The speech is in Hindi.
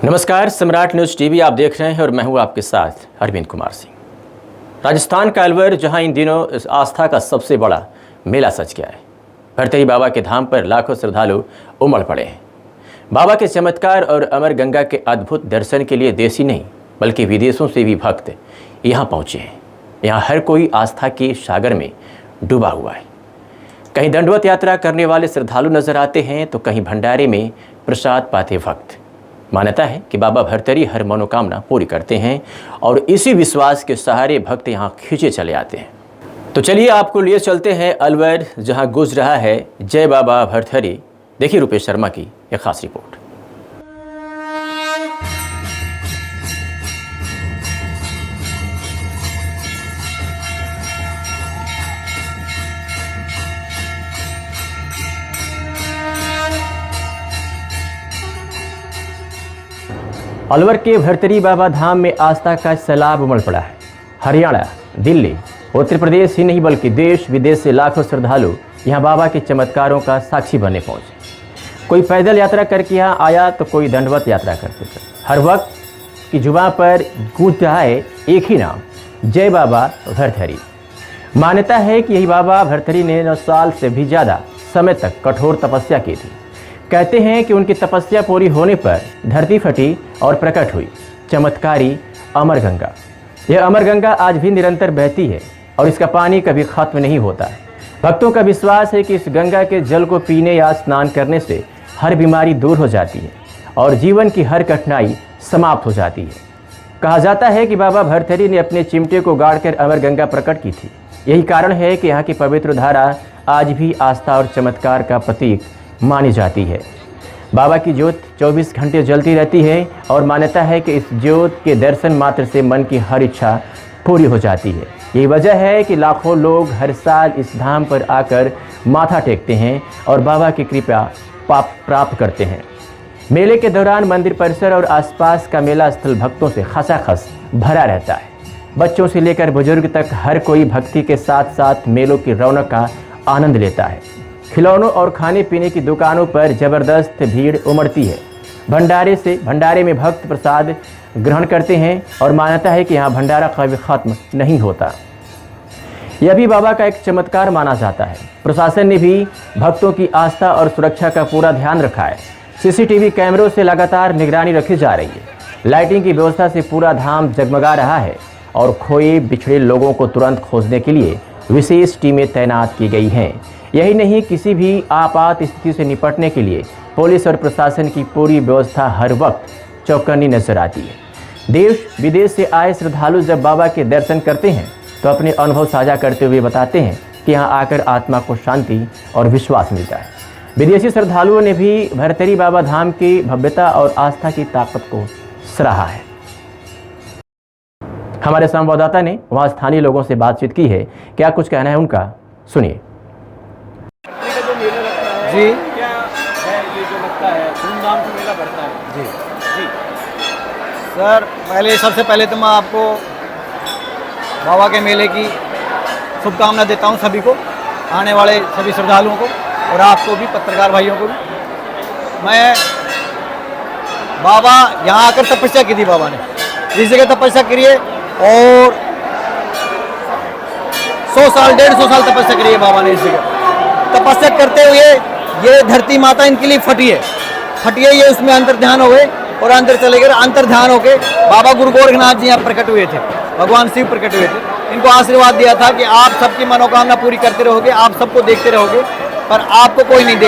नमस्कार, सम्राट न्यूज़ टीवी आप देख रहे हैं और मैं हूं आपके साथ अरविंद कुमार सिंह। राजस्थान का अलवर, जहां इन दिनों इस आस्था का सबसे बड़ा मेला सज गया है। भरतरी बाबा के धाम पर लाखों श्रद्धालु उमड़ पड़े हैं। बाबा के चमत्कार और अमर गंगा के अद्भुत दर्शन के लिए देश ही नहीं बल्कि विदेशों से भी भक्त यहाँ पहुँचे हैं। यहाँ हर कोई आस्था के सागर में डूबा हुआ है। कहीं दंडवत यात्रा करने वाले श्रद्धालु नजर आते हैं तो कहीं भंडारे में प्रसाद पाते भक्त। मान्यता है कि बाबा भरतरी हर मनोकामना पूरी करते हैं और इसी विश्वास के सहारे भक्त यहाँ खींचे चले आते हैं। तो चलिए आपको लिए चलते हैं अलवर, जहाँ गुज रहा है जय बाबा भरतरी। देखिए रुपेश शर्मा की एक खास रिपोर्ट। अलवर के भरतरी बाबा धाम में आस्था का सैलाब उमड़ पड़ा है। हरियाणा, दिल्ली, उत्तर प्रदेश ही नहीं बल्कि देश विदेश से लाखों श्रद्धालु यहाँ बाबा के चमत्कारों का साक्षी बनने पहुँचे। कोई पैदल यात्रा करके यहाँ आया तो कोई दंडवत यात्रा करते थे। हर वक्त की जुबान पर गूंज रहा है एक ही नाम, जय बाबा भरतरी। मान्यता है कि यही बाबा भरतरी ने 9 साल से भी ज़्यादा समय तक कठोर तपस्या की थी। कहते हैं कि उनकी तपस्या पूरी होने पर धरती फटी और प्रकट हुई चमत्कारी अमर गंगा। यह अमर गंगा आज भी निरंतर बहती है और इसका पानी कभी खत्म नहीं होता है। भक्तों का विश्वास है कि इस गंगा के जल को पीने या स्नान करने से हर बीमारी दूर हो जाती है और जीवन की हर कठिनाई समाप्त हो जाती है। कहा जाता है कि बाबा भरतरी ने अपने चिमटे को गाड़कर अमर गंगा प्रकट की थी। यही कारण है कि यहाँ की पवित्र धारा आज भी आस्था और चमत्कार का प्रतीक मानी जाती है। बाबा की ज्योत 24 घंटे जलती रहती है और मान्यता है कि इस ज्योत के दर्शन मात्र से मन की हर इच्छा पूरी हो जाती है। यही वजह है कि लाखों लोग हर साल इस धाम पर आकर माथा टेकते हैं और बाबा की कृपा प्राप्त करते हैं। मेले के दौरान मंदिर परिसर और आसपास का मेला स्थल भक्तों से खचाखच भरा रहता है। बच्चों से लेकर बुजुर्ग तक हर कोई भक्ति के साथ साथ मेलों की रौनक का आनंद लेता है। खिलौनों और खाने पीने की दुकानों पर जबरदस्त भीड़ उमड़ती है। भंडारे में भक्त प्रसाद ग्रहण करते हैं और मान्यता है कि यहाँ भंडारा कभी खत्म नहीं होता। यह भी बाबा का एक चमत्कार माना जाता है। प्रशासन ने भी भक्तों की आस्था और सुरक्षा का पूरा ध्यान रखा है। सीसीटीवी कैमरों से लगातार निगरानी रखी जा रही है। लाइटिंग की व्यवस्था से पूरा धाम जगमगा रहा है और खोए बिछड़े लोगों को तुरंत खोजने के लिए विशेष टीमें तैनात की गई हैं। यही नहीं, किसी भी आपात स्थिति से निपटने के लिए पुलिस और प्रशासन की पूरी व्यवस्था हर वक्त चौकन्नी नजर आती है। देश विदेश से आए श्रद्धालु जब बाबा के दर्शन करते हैं तो अपने अनुभव साझा करते हुए बताते हैं कि यहाँ आकर आत्मा को शांति और विश्वास मिलता है। विदेशी श्रद्धालुओं ने भी भरतरी बाबा धाम की भव्यता और आस्था की ताकत को सराहा है। हमारे संवाददाता ने वहाँ स्थानीय लोगों से बातचीत की है। क्या कुछ कहना है उनका, सुनिए। जी, क्या है ये जो लगता है धूमधाम से मेला बढ़ता है? जी जी सर, सबसे पहले तो मैं आपको बाबा के मेले की शुभकामना देता हूं सभी को, आने वाले सभी श्रद्धालुओं को और आपको भी, पत्रकार भाइयों को भी। मैं बाबा यहाँ आकर तपस्या की थी, बाबा ने इस जगह तपस्या करी है और 100 साल 150 साल तपस्या करी है बाबा ने इस जगह। तपस्या करते हुए ये धरती माता इनके लिए फटी है, ये उसमें अंतर ध्यान हो गए और अंदर चले गए। अंतर ध्यान होके बाबा गुरु गोरखनाथ जी यहाँ प्रकट हुए थे, भगवान शिव प्रकट हुए थे। इनको आशीर्वाद दिया था कि आप सबकी मनोकामना पूरी करते रहोगे, आप सबको देखते रहोगे, पर आपको कोई नहीं देख